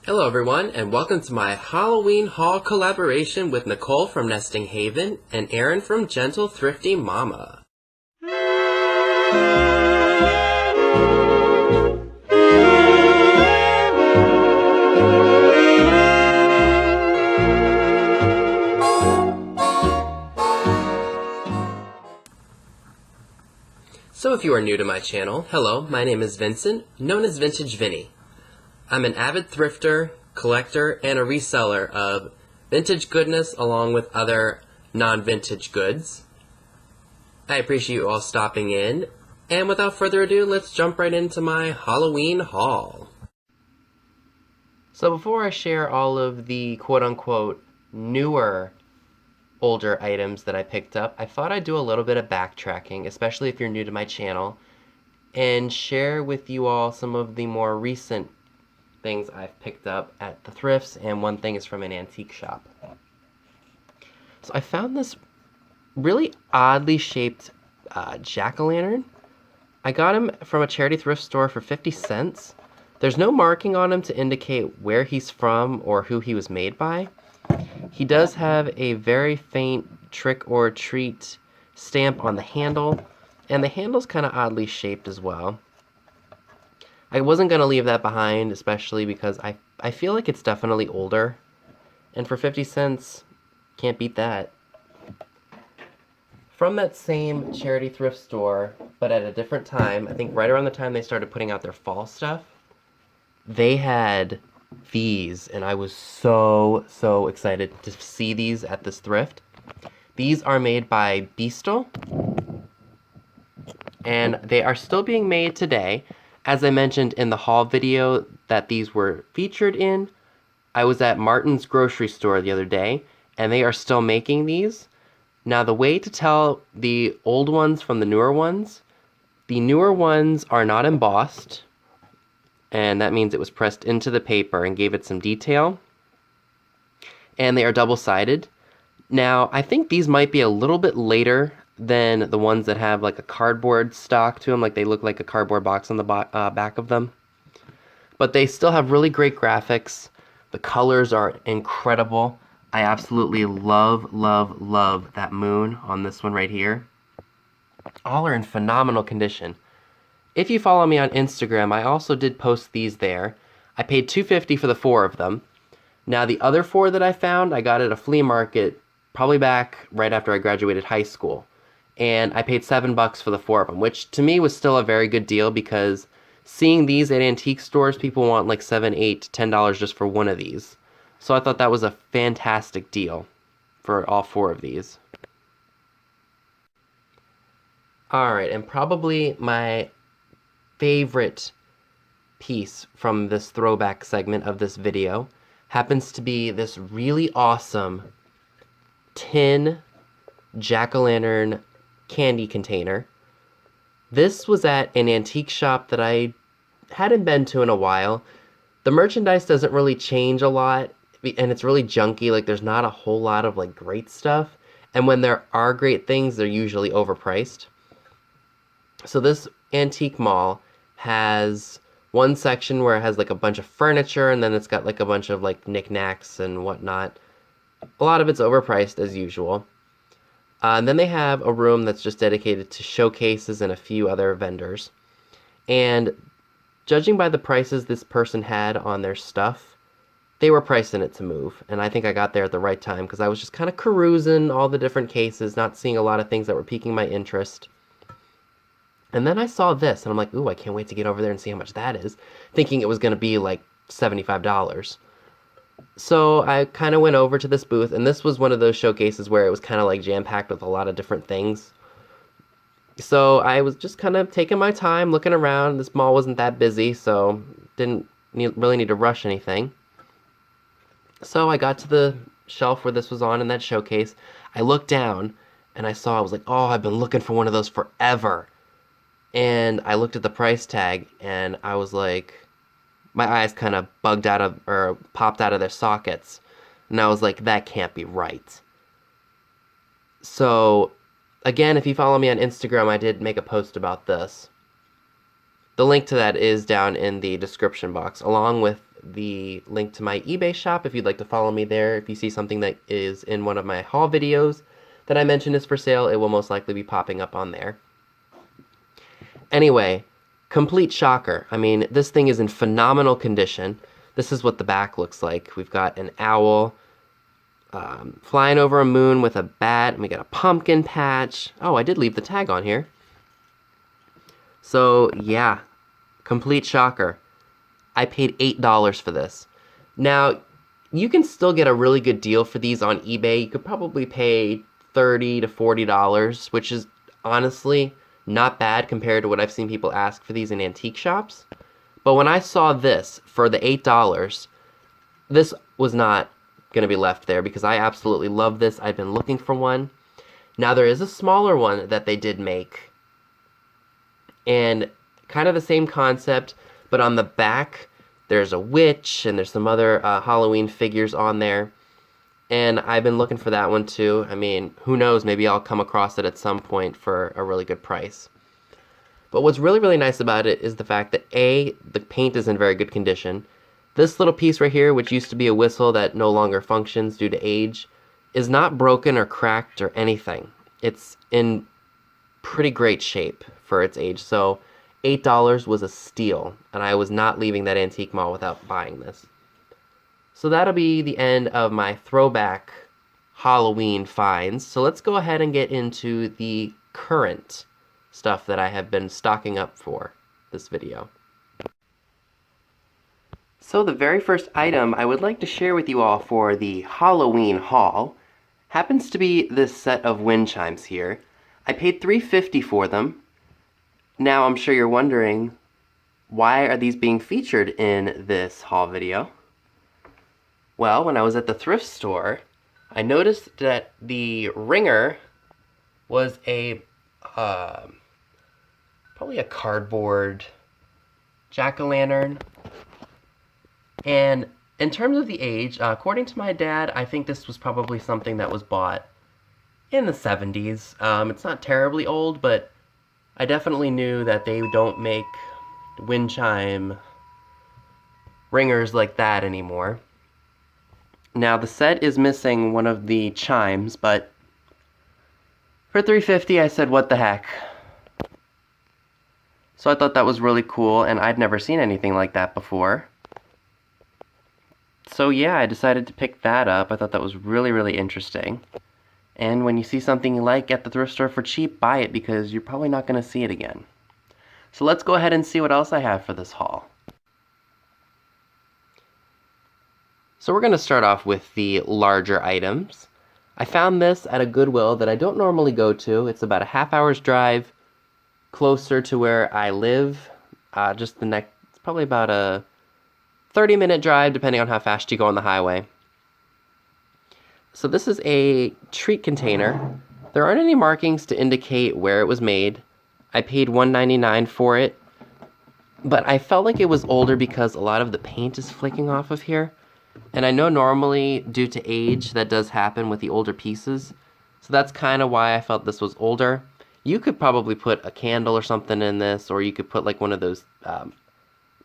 Hello everyone, and welcome to my Halloween haul collaboration with Nicole from Nesting Haven and Erin from Gentle Thrifty Mama. So if you are new to my channel, hello, my name is Vincent, known as Vintage Vinny. I'm an avid thrifter, collector, and a reseller of vintage goodness along with other non-vintage goods. I appreciate you all stopping in, and without further ado, let's jump right into my Halloween haul. So before I share all of the quote-unquote newer older items that I picked up, I thought I'd do a little bit of backtracking, especially if you're new to my channel, and share with you all some of the more recent things I've picked up at the thrifts, and one thing is from an antique shop. So I found this really oddly shaped jack-o'-lantern. I got him from a charity thrift store for 50 cents. There's no marking on him to indicate where he's from or who he was made by. He does have a very faint trick or treat stamp on the handle, and the handle's kind of oddly shaped as well. I wasn't going to leave that behind, especially because I feel like it's definitely older, and for 50 cents, can't beat that. From that same charity thrift store, but at a different time, I think right around the time they started putting out their fall stuff, they had these, and I was so excited to see these at this thrift. These are made by Beastal, and they are still being made today. As I mentioned in the haul video that these were featured in, I was at Martin's grocery store the other day, and they are still making these. Now, the way to tell the old ones from the newer ones are not embossed, and that means it was pressed into the paper and gave it some detail. And they are double-sided. Now, I think these might be a little bit later than the ones that have like a cardboard stock to them, like they look like a cardboard box on the back of them. But they still have really great graphics. The colors are incredible. I absolutely love that moon on this one right here. All are in phenomenal condition. If you follow me on Instagram, I also did post these there. I paid $2.50 for the 4 of them. Now the other 4 that I found, I got at a flea market probably back right after I graduated high school. And I paid $7 for the 4 of them, which to me was still a very good deal, because seeing these at antique stores, people want like $7, $8, $10 just for one of these. So I thought that was a fantastic deal for all 4 of these. Alright, and probably my favorite piece from this throwback segment of this video happens to be this really awesome tin jack-o'-lantern candy container. This was at an antique shop that I hadn't been to in a while. The merchandise doesn't really change a lot, and it's really junky. Like, there's not a whole lot of like great stuff, and when there are great things, they're usually overpriced. So this antique mall has one section where it has like a bunch of furniture, and then it's got like a bunch of like knickknacks and whatnot. A lot of it's overpriced as usual. And then they have a room that's just dedicated to showcases and a few other vendors. And judging by the prices this person had on their stuff, they were pricing it to move. And I think I got there at the right time, because I was just kind of perusing all the different cases, not seeing a lot of things that were piquing my interest. And then I saw this, and I'm like, ooh, I can't wait to get over there and see how much that is, thinking it was going to be like $75. So I kind of went over to this booth, and this was one of those showcases where it was kind of like jam-packed with a lot of different things. So I was just kind of taking my time, looking around. This mall wasn't that busy, so didn't really need to rush anything. So I got to the shelf where this was on in that showcase. I looked down, and I was like, oh, I've been looking for one of those forever. And I looked at the price tag, and I was like, my eyes kind of popped out of their sockets. And I was like, that can't be right. So, again, if you follow me on Instagram, I did make a post about this. The link to that is down in the description box, along with the link to my eBay shop if you'd like to follow me there. If you see something that is in one of my haul videos that I mentioned is for sale, it will most likely be popping up on there. Anyway, complete shocker. I mean, this thing is in phenomenal condition. This is what the back looks like. We've got an owl flying over a moon with a bat, and we got a pumpkin patch. Oh, I did leave the tag on here. So, yeah, complete shocker. I paid $8 for this. Now, you can still get a really good deal for these on eBay. You could probably pay $30 to $40, which is honestly not bad compared to what I've seen people ask for these in antique shops. But when I saw this for the $8, this was not going to be left there because I absolutely love this. I've been looking for one. Now there is a smaller one that they did make, and kind of the same concept, but on the back there's a witch and there's some other Halloween figures on there, and I've been looking for that one too. I mean, who knows, maybe I'll come across it at some point for a really good price. But what's really, really nice about it is the fact that A, the paint is in very good condition. This little piece right here, which used to be a whistle that no longer functions due to age, is not broken or cracked or anything. It's in pretty great shape for its age. So $8 was a steal, and I was not leaving that antique mall without buying this. So that'll be the end of my throwback Halloween finds. So let's go ahead and get into the current stuff that I have been stocking up for this video. So the very first item I would like to share with you all for the Halloween haul happens to be this set of wind chimes here. I paid $3.50 for them. Now I'm sure you're wondering, why are these being featured in this haul video? Well, when I was at the thrift store, I noticed that the ringer was a probably a cardboard jack-o'-lantern. And in terms of the age, according to my dad, I think this was probably something that was bought in the 70s. It's not terribly old, but I definitely knew that they don't make wind chime ringers like that anymore. Now, the set is missing one of the chimes, but for $3.50, I said, what the heck? So I thought that was really cool, and I'd never seen anything like that before. So yeah, I decided to pick that up. I thought that was really, really interesting. And when you see something you like at the thrift store for cheap, buy it because you're probably not going to see it again. So let's go ahead and see what else I have for this haul. So we're going to start off with the larger items. I found this at a Goodwill that I don't normally go to. It's about a half-hour's drive closer to where I live. It's probably about a 30-minute drive, depending on how fast you go on the highway. So this is a treat container. There aren't any markings to indicate where it was made. I paid $1.99 for it, but I felt like it was older because a lot of the paint is flaking off of here. And I know normally, due to age, that does happen with the older pieces. So that's kind of why I felt this was older. You could probably put a candle or something in this, or you could put like one of those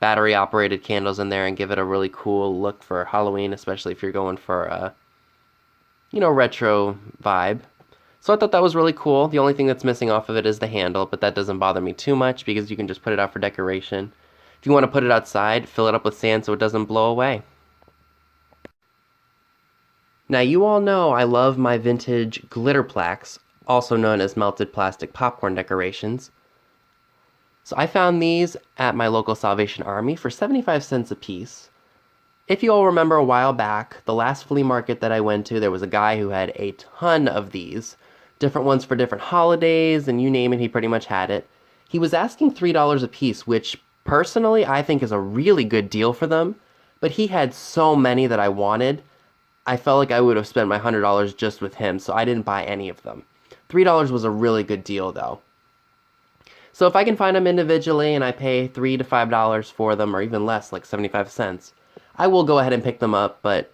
battery-operated candles in there and give it a really cool look for Halloween, especially if you're going for a, retro vibe. So I thought that was really cool. The only thing that's missing off of it is the handle, but that doesn't bother me too much because you can just put it out for decoration. If you want to put it outside, fill it up with sand so it doesn't blow away. Now, you all know I love my vintage glitter plaques, also known as melted plastic popcorn decorations. So I found these at my local Salvation Army for 75 cents a piece. If you all remember a while back, the last flea market that I went to, there was a guy who had a ton of these. Different ones for different holidays, and you name it, he pretty much had it. He was asking $3 a piece, which personally I think is a really good deal for them, but he had so many that I wanted. I felt like I would have spent my $100 just with him, so I didn't buy any of them. $3 was a really good deal, though. So if I can find them individually and I pay $3 to $5 for them, or even less, like 75 cents, I will go ahead and pick them up, but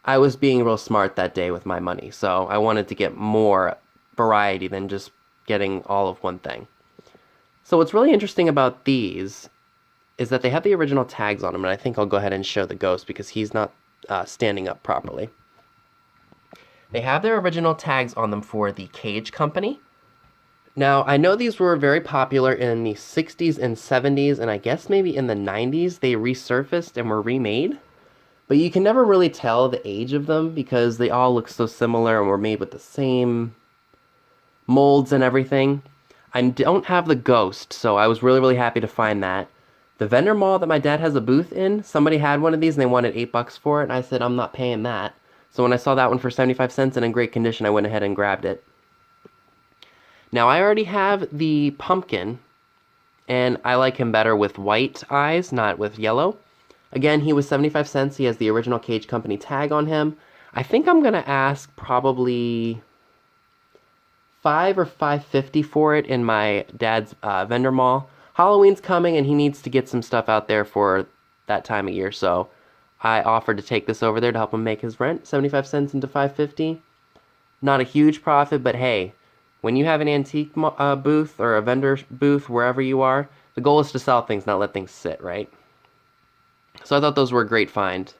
I was being real smart that day with my money, so I wanted to get more variety than just getting all of one thing. So what's really interesting about these is that they have the original tags on them, and I think I'll go ahead and show the ghost because he's not standing up properly. They have their original tags on them for the Cage Company. Now, I know these were very popular in the 60s and 70s, and I guess maybe in the 90s they resurfaced and were remade. But you can never really tell the age of them because they all look so similar and were made with the same molds and everything. I don't have the ghost, so I was really happy to find that. The vendor mall that my dad has a booth in, somebody had one of these and they wanted $8 for it, and I said, I'm not paying that. So when I saw that one for 75 cents and in great condition, I went ahead and grabbed it. Now, I already have the pumpkin, and I like him better with white eyes, not with yellow. Again, he was 75 cents. He has the original Cage Company tag on him. I think I'm going to ask probably $5 or $5.50 for it in my dad's vendor mall. Halloween's coming, and he needs to get some stuff out there for that time of year, so I offered to take this over there to help him make his rent, 75 cents into $5.50. Not a huge profit, but hey, when you have an antique booth or a vendor booth, wherever you are, the goal is to sell things, not let things sit, right? So I thought those were a great find.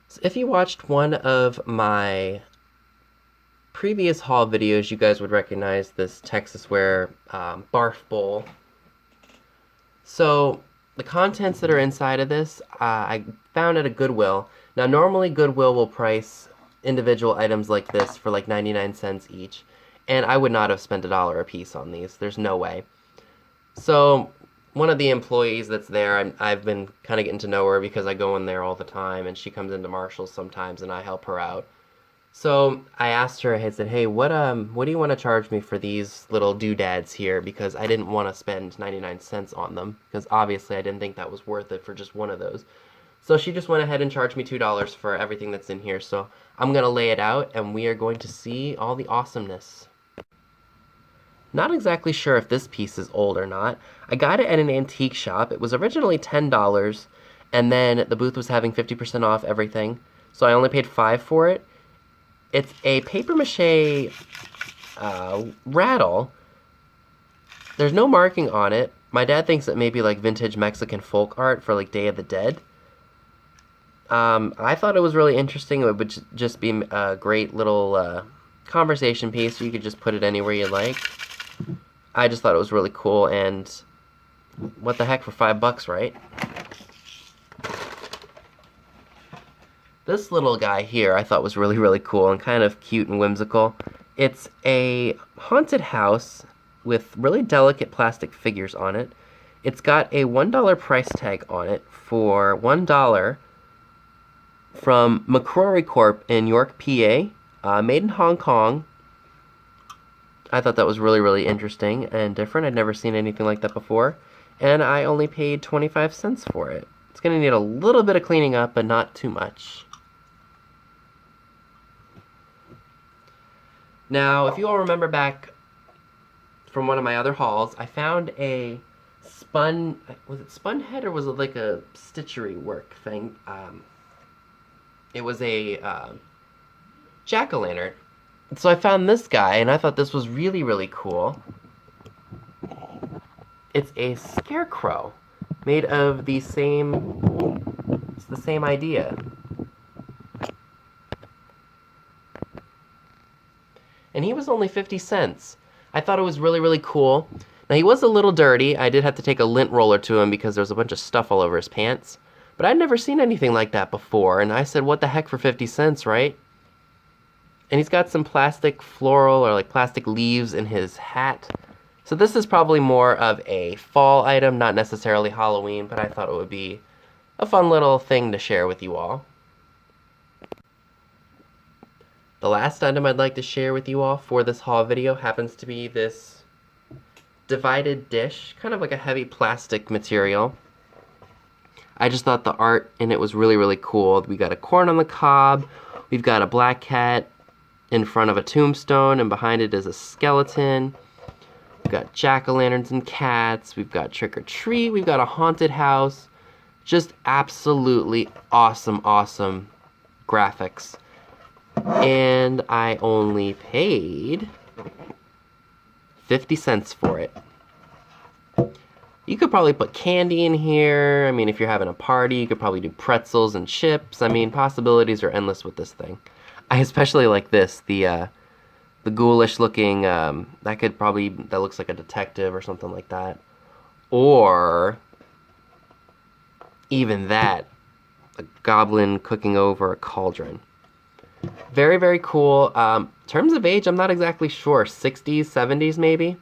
So if you watched one of my previous haul videos, you guys would recognize this Texas Wear barf bowl. So the contents that are inside of this, I found at a Goodwill. Now normally Goodwill will price individual items like this for like 99 cents each, and I would not have spent $1 a piece on these. There's no way. So one of the employees that's there, I've been kind of getting to know her because I go in there all the time, and she comes into Marshall's sometimes, and I help her out. So I asked her, I said, hey, what do you want to charge me for these little doodads here? Because I didn't want to spend 99 cents on them, because obviously I didn't think that was worth it for just one of those. So she just went ahead and charged me $2 for everything that's in here. So I'm going to lay it out, and we are going to see all the awesomeness. Not exactly sure if this piece is old or not. I got it at an antique shop. It was originally $10, and then the booth was having 50% off everything. So I only paid $5 for it. It's a papier-mâché rattle. There's no marking on it. My dad thinks it may be like vintage Mexican folk art for like Day of the Dead. I thought it was really interesting. It would just be a great little conversation piece. You could just put it anywhere you like. I just thought it was really cool, and what the heck for $5, right? This little guy here I thought was really cool and kind of cute and whimsical. It's a haunted house with really delicate plastic figures on it. It's got a $1 price tag on it for $1 from McCrory Corp in York, PA, made in Hong Kong. I thought that was really interesting and different. I'd never seen anything like that before, and I only paid 25 cents for it. It's going to need a little bit of cleaning up, but not too much. Now, if you all remember back from one of my other hauls, I found a was it spun head or was it like a stitchery work thing? It was a jack-o'-lantern. So I found this guy, and I thought this was really cool. It's a scarecrow made of it's the same idea. And he was only 50 cents. I thought it was really cool. Now, he was a little dirty. I did have to take a lint roller to him because there was a bunch of stuff all over his pants. But I'd never seen anything like that before, and I said, what the heck for 50 cents, right? And he's got some plastic floral or like plastic leaves in his hat. So this is probably more of a fall item, not necessarily Halloween, but I thought it would be a fun little thing to share with you all. The last item I'd like to share with you all for this haul video happens to be this divided dish, kind of like a heavy plastic material. I just thought the art in it was really cool. We got a corn on the cob, we've got a black cat in front of a tombstone, and behind it is a skeleton. We've got jack-o'-lanterns and cats, we've got trick-or-treat, we've got a haunted house. Just absolutely awesome graphics. And I only paid 50 cents for it. You could probably put candy in here. I mean, if you're having a party, you could probably do pretzels and chips. I mean, possibilities are endless with this thing. I especially like this, the ghoulish looking, that looks like a detective or something like that. Or even that, a goblin cooking over a cauldron. Very, very cool. Terms of age, I'm not exactly sure. 60s, 70s maybe?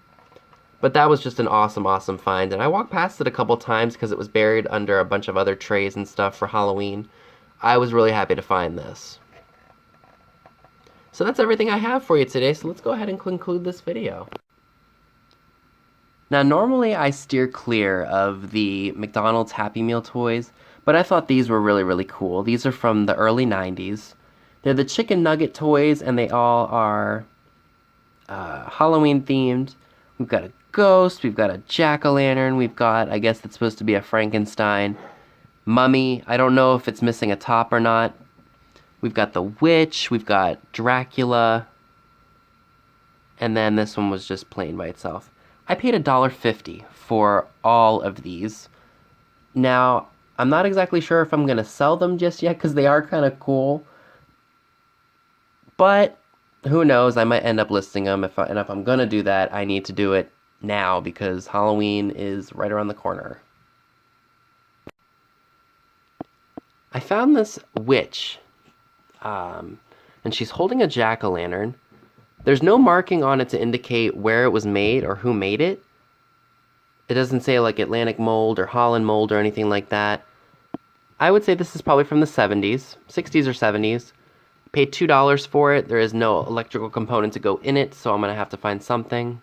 But that was just an awesome, awesome find. And I walked past it a couple times because it was buried under a bunch of other trays and stuff for Halloween. I was really happy to find this. So that's everything I have for you today, so let's go ahead and conclude this video. Now, normally I steer clear of the McDonald's Happy Meal toys, but I thought these were really, really cool. These are from the early 90s. They're the chicken nugget toys, and they all are Halloween themed. We've got a ghost, we've got a jack-o'-lantern, we've got, I guess it's supposed to be a Frankenstein, mummy. I don't know if it's missing a top or not. We've got the witch, we've got Dracula, and then this one was just plain by itself. I paid $1.50 for all of these. Now, I'm not exactly sure if I'm going to sell them just yet because they are kind of cool. But who knows, I might end up listing them. If I'm going to do that, I need to do it now because Halloween is right around the corner. I found this witch, and she's holding a jack-o'-lantern. There's no marking on it to indicate where it was made or who made it. It doesn't say like Atlantic mold or Holland mold or anything like that. I would say this is probably from the 70s, 60s or 70s. Paid $2 for it. There is no electrical component to go in it, so I'm going to have to find something.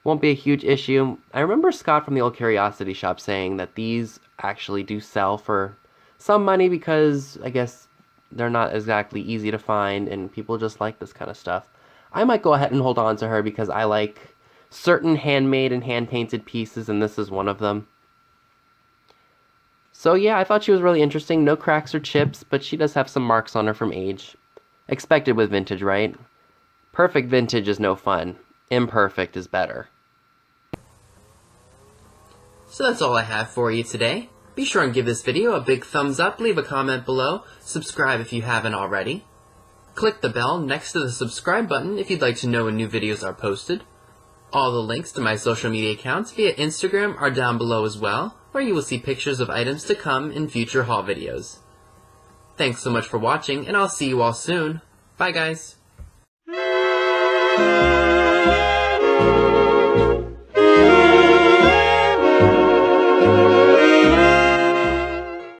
Won't be a huge issue. I remember Scott from the old Curiosity Shop saying that these actually do sell for some money because I guess they're not exactly easy to find and people just like this kind of stuff. I might go ahead and hold on to her because I like certain handmade and hand-painted pieces, and this is one of them. So yeah, I thought she was really interesting. No cracks or chips, but she does have some marks on her from age. Expected with vintage, right? Perfect vintage is no fun. Imperfect is better. So that's all I have for you today. Be sure and give this video a big thumbs up, leave a comment below, subscribe if you haven't already. Click the bell next to the subscribe button if you'd like to know when new videos are posted. All the links to my social media accounts via Instagram are down below as well, where you will see pictures of items to come in future haul videos. Thanks so much for watching, and I'll see you all soon. Bye guys!